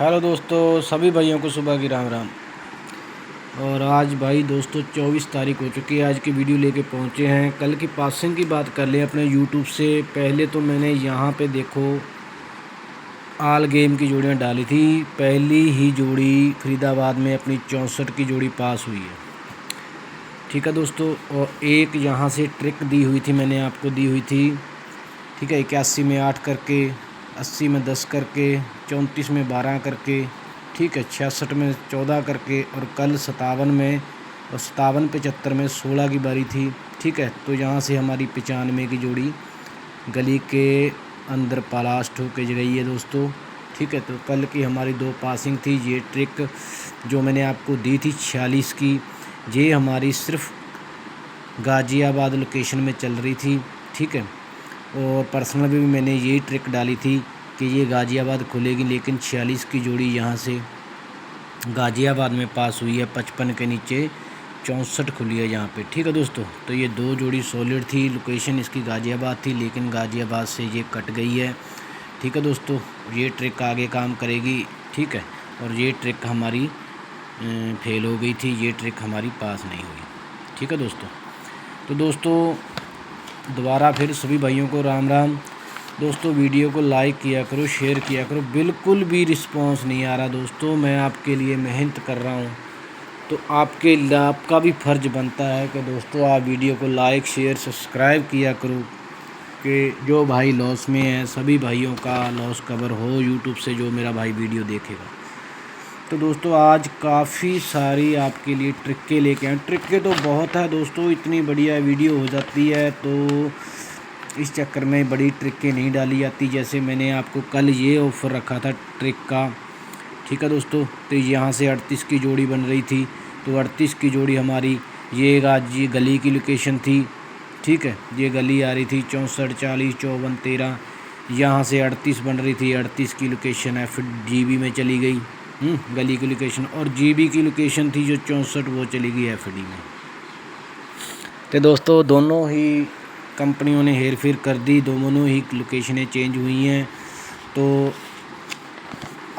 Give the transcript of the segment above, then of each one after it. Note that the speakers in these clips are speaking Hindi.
हेलो दोस्तों, सभी भाइयों को सुबह की राम राम। और आज भाई दोस्तों 24 तारीख हो चुकी है। आज की वीडियो लेके पहुँचे हैं। कल की पासिंग की बात कर लें अपने यूट्यूब से। पहले तो मैंने यहाँ पे देखो आल गेम की जोड़ियाँ डाली थी। पहली ही जोड़ी फरीदाबाद में अपनी 64 की जोड़ी पास हुई है। ठीक है दोस्तों, और एक यहाँ से ट्रिक दी हुई थी, मैंने आपको दी हुई थी। ठीक है, 81 में 8 करके, 80 में 10 करके, 34 में 12 करके, ठीक है, 66 में 14 करके, और कल 57 में और 57 75 में 16 की बारी थी। ठीक है, तो यहाँ से हमारी 95 की जोड़ी गली के अंदर पलास्ट होके गई है दोस्तों। ठीक है, तो कल की हमारी 2 पासिंग थी। ये ट्रिक जो मैंने आपको दी थी 46 की, ये हमारी सिर्फ गाज़ियाबाद लोकेशन में चल रही थी। ठीक है, और पर्सनल भी मैंने यही ट्रिक डाली थी कि ये गाज़ियाबाद खुलेगी, लेकिन 46 की जोड़ी यहाँ से गाज़ियाबाद में पास हुई है। 55 के नीचे 64 खुली है यहाँ पे। ठीक है दोस्तों, तो ये 2 जोड़ी सॉलिड थी। लोकेशन इसकी गाज़ियाबाद थी, लेकिन गाज़ियाबाद से ये कट गई है। ठीक है दोस्तों, ये ट्रिक आगे काम करेगी। ठीक है, और ये ट्रिक हमारी फेल हो गई थी। ये ट्रिक हमारी पास नहीं हुई। ठीक है दोस्तों, तो दोस्तों दोबारा फिर सभी भाइयों को राम राम। दोस्तों वीडियो को लाइक किया करो, शेयर किया करो। बिल्कुल भी रिस्पांस नहीं आ रहा दोस्तों। मैं आपके लिए मेहनत कर रहा हूँ, तो आपका भी फ़र्ज़ बनता है कि दोस्तों आप वीडियो को लाइक शेयर सब्सक्राइब किया करो, कि जो भाई लॉस में है सभी भाइयों का लॉस कवर हो यूट्यूब से, जो मेरा भाई वीडियो देखेगा। तो दोस्तों आज काफ़ी सारी आपके लिए ट्रिकें लेके आए। ट्रिकें तो बहुत है दोस्तों, इतनी बढ़िया वीडियो हो जाती है, तो इस चक्कर में बड़ी ट्रिकें नहीं डाली जाती। जैसे मैंने आपको कल ये ऑफ़र रखा था ट्रिक का। ठीक है दोस्तों, तो यहाँ से 38 की जोड़ी बन रही थी, तो 38 की जोड़ी हमारी ये गाजी गली की लोकेशन थी। ठीक है, ये गली आ रही थी 64 40 54 13। यहाँ से 38 बन रही थी, 38 की लोकेशन है फिर GB में चली गई। गली की लोकेशन, और GB की लोकेशन थी जो 64, वो चली गई FD में। तो दोस्तों दोनों ही कंपनियों ने हेर फेर कर दी, दोनों ही लोकेशनें चेंज हुई हैं। तो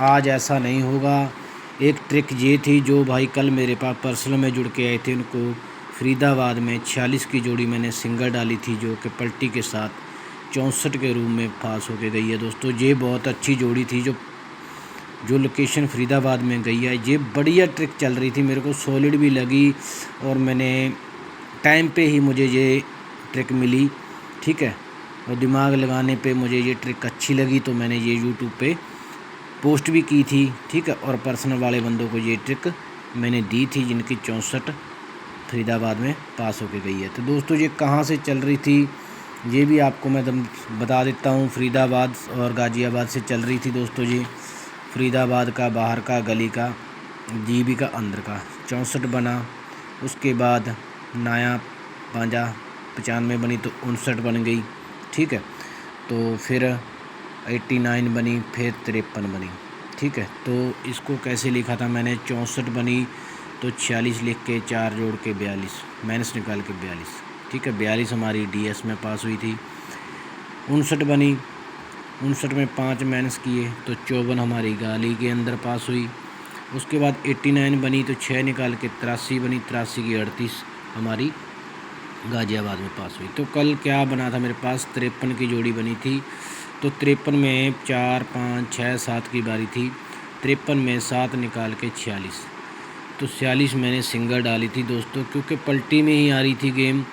आज ऐसा नहीं होगा। एक ट्रिक ये थी, जो भाई कल मेरे पास पर्सनल में जुड़ के आए थे, उनको फरीदाबाद में 46 की जोड़ी मैंने सिंगल डाली थी, जो कि पलटी के साथ 64 के रूम में पास होके गई है दोस्तों। ये बहुत अच्छी जोड़ी थी, जो लोकेशन फरीदाबाद में गई है। ये बढ़िया ट्रिक चल रही थी, मेरे को सॉलिड भी लगी, और मैंने टाइम पे ही मुझे ये ट्रिक मिली। ठीक है, और दिमाग लगाने पे मुझे ये ट्रिक अच्छी लगी, तो मैंने ये यूट्यूब पे पोस्ट भी की थी। ठीक है, और पर्सनल वाले बंदों को ये ट्रिक मैंने दी थी, जिनकी 64 फरीदाबाद में पास होके गई है। तो दोस्तों ये कहाँ से चल रही थी ये भी आपको मैं बता देता हूँ। फरीदाबाद और गाज़ियाबाद से चल रही थी दोस्तों। ये फरीदाबाद का बाहर का गली का, GB का अंदर का 64 बना। उसके बाद नया 95 बनी, तो 59 बन गई। ठीक है, तो फिर 89 बनी, फिर 53 बनी। ठीक है, तो इसको कैसे लिखा था मैंने, 64 बनी तो 46 लिख के 4 जोड़ के 42 माइनस निकाल के 42। ठीक है, 42 हमारी DS में पास हुई थी। 59 बनी, 59 में 5 माइनस किए तो 54 हमारी गाली के अंदर पास हुई। उसके बाद 89 बनी, तो 6 निकाल के 83 बनी, 83 की 38 हमारी गाज़ियाबाद में पास हुई। तो कल क्या बना था मेरे पास, 53 की जोड़ी बनी थी। तो 53 में 4 5 6 7 की बारी थी। 53 में 7 निकाल के 46, तो 46 मैंने सिंगल डाली थी दोस्तों, क्योंकि पलटी में ही आ रही थी गेम।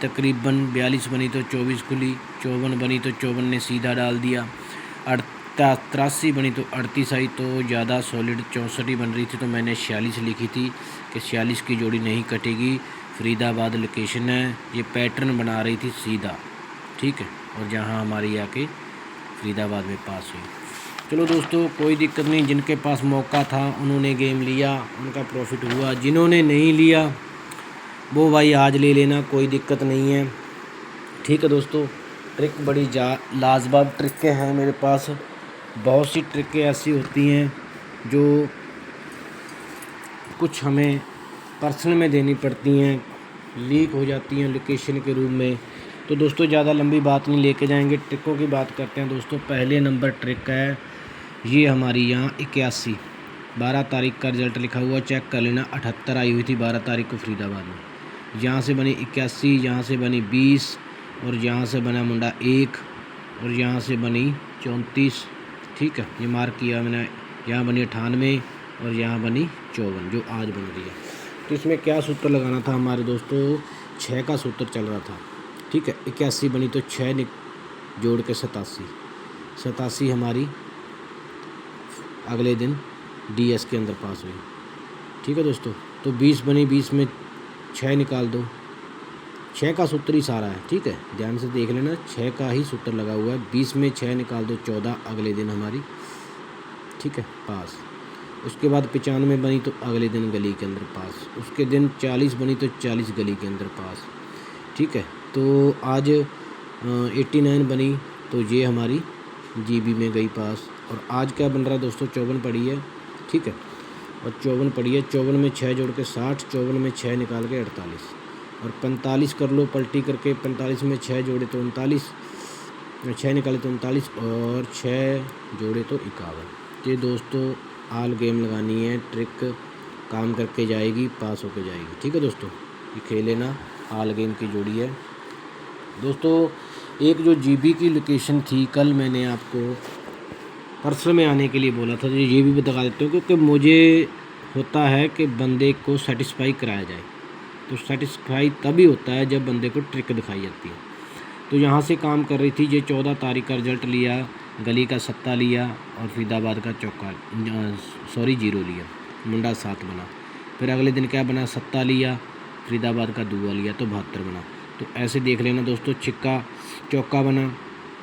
तकरीबन 42 बनी तो 24 खुली, 54 बनी तो 54 ने सीधा डाल दिया, 83 बनी तो 38 आई, तो ज़्यादा सॉलिड 64 ही बन रही थी, तो मैंने 46 लिखी थी कि 46 की जोड़ी नहीं कटेगी। फरीदाबाद लोकेशन है, ये पैटर्न बना रही थी सीधा। ठीक है, और जहाँ हमारी आके फरीदाबाद में पास हुई। चलो दोस्तों कोई दिक्कत नहीं, जिनके पास मौका था उन्होंने गेम लिया, उनका प्रॉफिट हुआ। जिन्होंने नहीं लिया वो भाई आज ले लेना, कोई दिक्कत नहीं है। ठीक है दोस्तों, ट्रिक बड़ी लाजवाब ट्रिकें हैं मेरे पास। बहुत सी ट्रिकें ऐसी होती हैं जो कुछ हमें पर्सनल में देनी पड़ती हैं, लीक हो जाती हैं लोकेशन के रूप में। तो दोस्तों ज़्यादा लंबी बात नहीं लेके जाएंगे, ट्रिकों की बात करते हैं दोस्तों। पहले नंबर ट्रिक है ये हमारी यहाँ 81, 12 तारीख का रिज़ल्ट लिखा हुआ, चेक कर लेना। 78 आई हुई थी 12 तारीख को फरीदाबाद में। यहाँ से बनी 81, यहाँ से बनी 20, और यहाँ से बना मुंडा 1, और यहाँ से बनी 34। ठीक है, ये मार्क किया मैंने। यहाँ बनी 98 और यहाँ बनी 54 जो आज बन रही है। तो इसमें क्या सूत्र लगाना था हमारे दोस्तों, 6 का सूत्र चल रहा था। ठीक है, 81 बनी तो 6 जोड़ के 87 हमारी अगले दिन डीएस के अंदर पास हुई। ठीक है दोस्तों, तो 20 बनी, 20 में 6 निकाल दो। 6 का सूत्र ही सारा है। ठीक है, ध्यान से देख लेना, 6 का ही सूत्र लगा हुआ है। 20 में 6 निकाल दो, 14 अगले दिन हमारी। ठीक है, पास। उसके बाद 95 बनी तो अगले दिन गली के अंदर पास। उसके दिन 40 बनी तो 40 गली के अंदर पास। ठीक है, तो आज 89 बनी तो ये हमारी जीबी में गई पास। और आज क्या बन रहा है दोस्तों, 54 पड़ी है। ठीक है, और 54 पड़ी है। 54 में 6 जोड़ के 60, 54 में 6 निकाल के 48, और 45 कर लो पलटी करके। 45 में 6 जोड़े तो 39, 6 निकाले तो 39, और 6 जोड़े तो 51। ये दोस्तों आल गेम लगानी है, ट्रिक काम करके जाएगी, पास होके जाएगी। ठीक है दोस्तों, ये खेल लेना, आल गेम की जोड़ी है दोस्तों। एक जो जीबी की लोकेशन थी, कल मैंने आपको परसों में आने के लिए बोला था, तो ये भी बता देता हूँ, क्योंकि मुझे होता है कि बंदे को सेटिस्फाई कराया जाए। तो सेटिस्फाई तभी होता है जब बंदे को ट्रिक दिखाई जाती है। तो यहाँ से काम कर रही थी। ये 14 तारीख का रिजल्ट लिया, गली का 7 लिया, और फरीदाबाद का चौका 0 लिया, मुंडा 7 बना। फिर अगले दिन क्या बना, 7 लिया, फरीदाबाद का 2 लिया तो 72 बना। तो ऐसे देख लेना दोस्तों, छिक्का चौका बना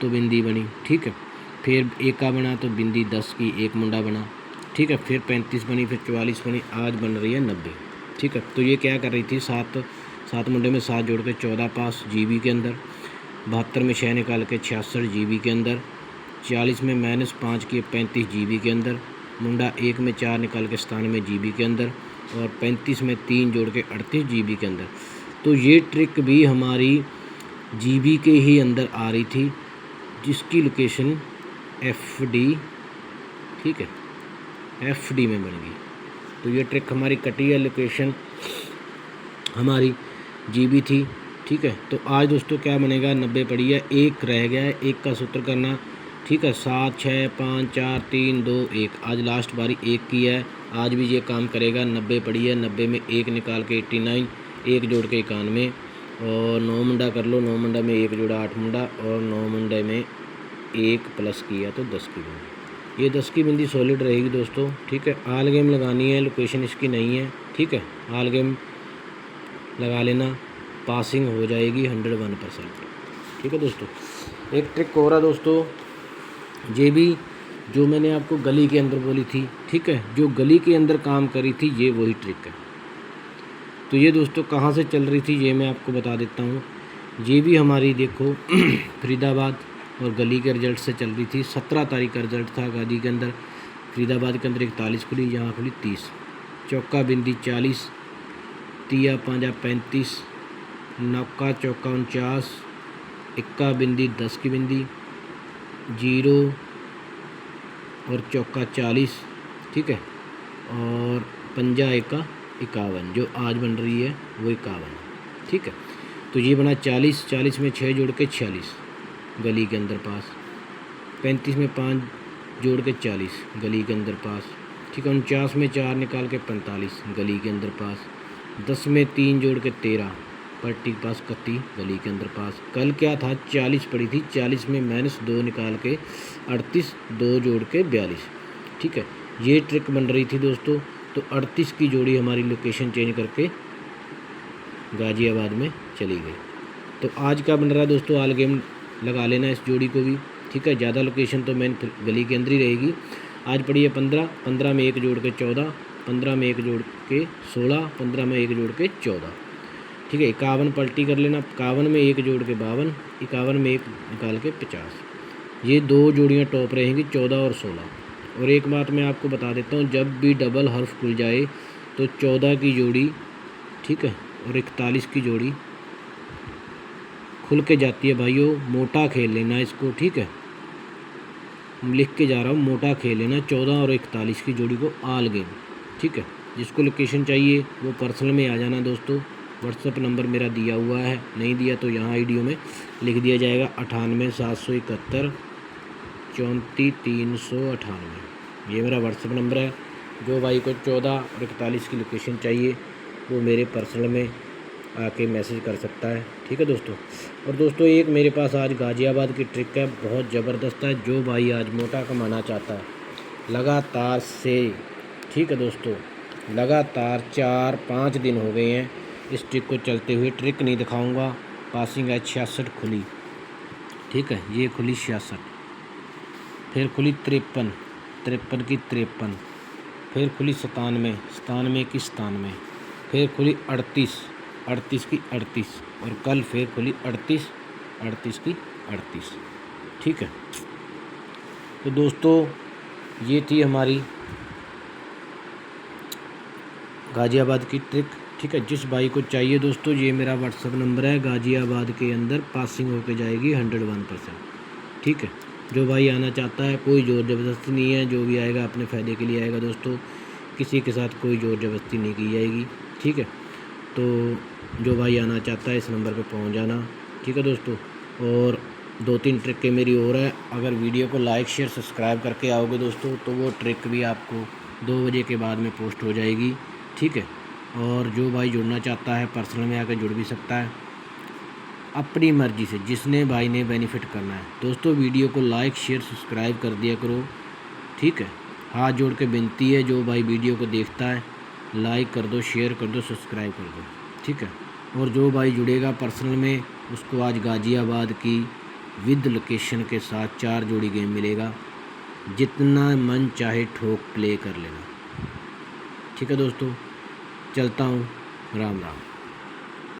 तो बिंदी बनी। ठीक है, फिर 1 का बना तो बिंदी 10 की 1 मुंडा बना। ठीक है, फिर 35 बनी, फिर 44 बनी, आज बन रही है 90। ठीक है, तो ये क्या कर रही थी, 7 मुंडे में 7 जोड़ के 14 पास जीबी के अंदर। 72 में 6 निकाल के 66 जीबी के अंदर। 40 में -5 किए 35 जीबी के अंदर। मुंडा 1 में 4 निकाल के 97 जीबी के अंदर, और 35 में 3 जोड़ के 38 जीबी के अंदर। तो ये ट्रिक भी हमारी जीबी के ही अंदर आ रही थी, जिसकी लोकेशन FD, ठीक है, FD में बन गई। तो ये ट्रिक हमारी कटी है, लोकेशन हमारी जीबी थी। ठीक है, तो आज दोस्तों क्या बनेगा, 90 पड़ी है, 1 रह गया है, 1 का सूत्र करना। ठीक है, 7 6 5 4 3 2 1, आज लास्ट बारी 1 की है। आज भी ये काम करेगा। 90 पड़ी है, 90 में 1 निकाल के 89, 1 जोड़ के 91, और 9 मुंडा कर लो। 9 मुंडा में 1 जोड़ा 8 मुंडा, और 9 मुंडे में 1 प्लस किया तो 10 की बिंदी। ये 10 की बिंदी सॉलिड रहेगी दोस्तों। ठीक है, आल गेम लगानी है, लोकेशन इसकी नहीं है। ठीक है, आल गेम लगा लेना, पासिंग हो जाएगी 101%। ठीक है दोस्तों, एक ट्रिक और है दोस्तों, ये भी जो मैंने आपको गली के अंदर बोली थी। ठीक है, जो गली के अंदर काम करी थी, ये वही ट्रिक है। तो ये दोस्तों कहाँ से चल रही थी, ये मैं आपको बता देता हूँ। ये भी हमारी देखो फरीदाबाद और गली के रिज़ल्ट से चल रही थी। 17 तारीख का रिज़ल्ट था गली के अंदर। फरीदाबाद के अंदर 41 खुली, यहाँ खुली 30। चौका बिंदी 40, तिया 5 35, नौका चौका 49, इक्का बिंदी 10 की बिंदी, 0 और चौका 40। ठीक है, और पंजा एका 51, जो आज बन रही है वो 51। ठीक है, तो ये बना 40, 40 में 6 जोड़ के 46 गली के अंदर पास। 35 में 5 जोड़ के 40 गली के अंदर पास। ठीक है, 49 में 4 निकाल के 45 गली के अंदर पास। 10 में 3 जोड़ के 13 पट्टी के पास 31 गली के अंदर पास। कल क्या था, 40 पड़ी थी, 40 में -2 निकाल के 38, 2 जोड़ के 42। ठीक है, ये ट्रिक बन रही थी दोस्तों। तो 38 की जोड़ी हमारी लोकेशन चेंज करके गाज़ियाबाद में चली गई। तो आज क्या बन रहा है दोस्तों, आल गेम लगा लेना इस जोड़ी को भी। ठीक है, ज़्यादा लोकेशन तो मेन गली के अंदर ही रहेगी। आज पड़ी है 15, 15 में 1 जोड़ के 14, 15 में 1 जोड़ के 16, 15 में 1 जोड़ के 14। ठीक है, 51 पलटी कर लेना। 51 में 1 जोड़ के 52, 51 में 1 निकाल के 50। ये 2 जोड़ियाँ टॉप रहेंगी, 14 और 16। और एक बात मैं आपको बता देता हूँ, जब भी डबल हर्फ खुल जाए तो 14 की जोड़ी, ठीक है, और 41 की जोड़ी खुल के जाती है भाइयों। मोटा खेल लेना इसको। ठीक है, लिख के जा रहा हूँ, मोटा खेल लेना 14 और 41 की जोड़ी को आल गेम, ठीक है। जिसको लोकेशन चाहिए वो पर्सनल में आ जाना दोस्तों। व्हाट्सअप नंबर मेरा दिया हुआ है, नहीं दिया तो यहाँ वीडियो में लिख दिया जाएगा 98 771 34 398। ये मेरा व्हाट्सअप नंबर है। जो भाई को 14 और 41 की लोकेशन चाहिए वो मेरे पर्सनल में आके मैसेज कर सकता है, ठीक है दोस्तों। और दोस्तों एक मेरे पास आज गाज़ियाबाद की ट्रिक है, बहुत ज़बरदस्त है। जो भाई आज मोटा कमाना चाहता है लगातार से, ठीक है दोस्तों, लगातार 4-5 दिन हो गए हैं इस ट्रिक को चलते हुए। ट्रिक नहीं दिखाऊंगा, पासिंग है 66 खुली, ठीक है। ये खुली 66, फिर खुली 53, 53 की 53, फिर खुली 97, 97 की 97, फिर खुली 38, 38 की 38, और कल फिर खुली 38, 38 की 38, ठीक है। तो दोस्तों ये थी हमारी गाज़ियाबाद की ट्रिक, ठीक है। जिस भाई को चाहिए दोस्तों, ये मेरा व्हाट्सअप नंबर है। गाज़ियाबाद के अंदर पासिंग होके जाएगी 101%, ठीक है। जो भाई आना चाहता है, कोई ज़ोर ज़बरदस्ती नहीं है, जो भी आएगा अपने फ़ायदे के लिए आएगा दोस्तों, किसी के साथ कोई ज़ोर ज़बरदस्ती नहीं की जाएगी, ठीक है। तो जो भाई आना चाहता है इस नंबर पे पहुंच जाना, ठीक है दोस्तों। और 2-3 ट्रिक मेरी और है, अगर वीडियो को लाइक शेयर सब्सक्राइब करके आओगे दोस्तों तो वो ट्रिक भी आपको 2 बजे के बाद में पोस्ट हो जाएगी, ठीक है। और जो भाई जुड़ना चाहता है पर्सनल में आकर जुड़ भी सकता है अपनी मर्ज़ी से, जिसने भाई ने बेनिफिट करना है दोस्तों। वीडियो को लाइक शेयर सब्सक्राइब कर दिया करो, ठीक है। हाथ जोड़ के विनती है, जो भाई वीडियो को देखता है लाइक कर दो, शेयर कर दो, सब्सक्राइब कर दो, ठीक है। और जो भाई जुड़ेगा पर्सनल में उसको आज गाज़ियाबाद की विद लोकेशन के साथ 4 जोड़ी गेम मिलेगा, जितना मन चाहे ठोक प्ले कर लेना, ठीक है दोस्तों। चलता हूँ, राम राम।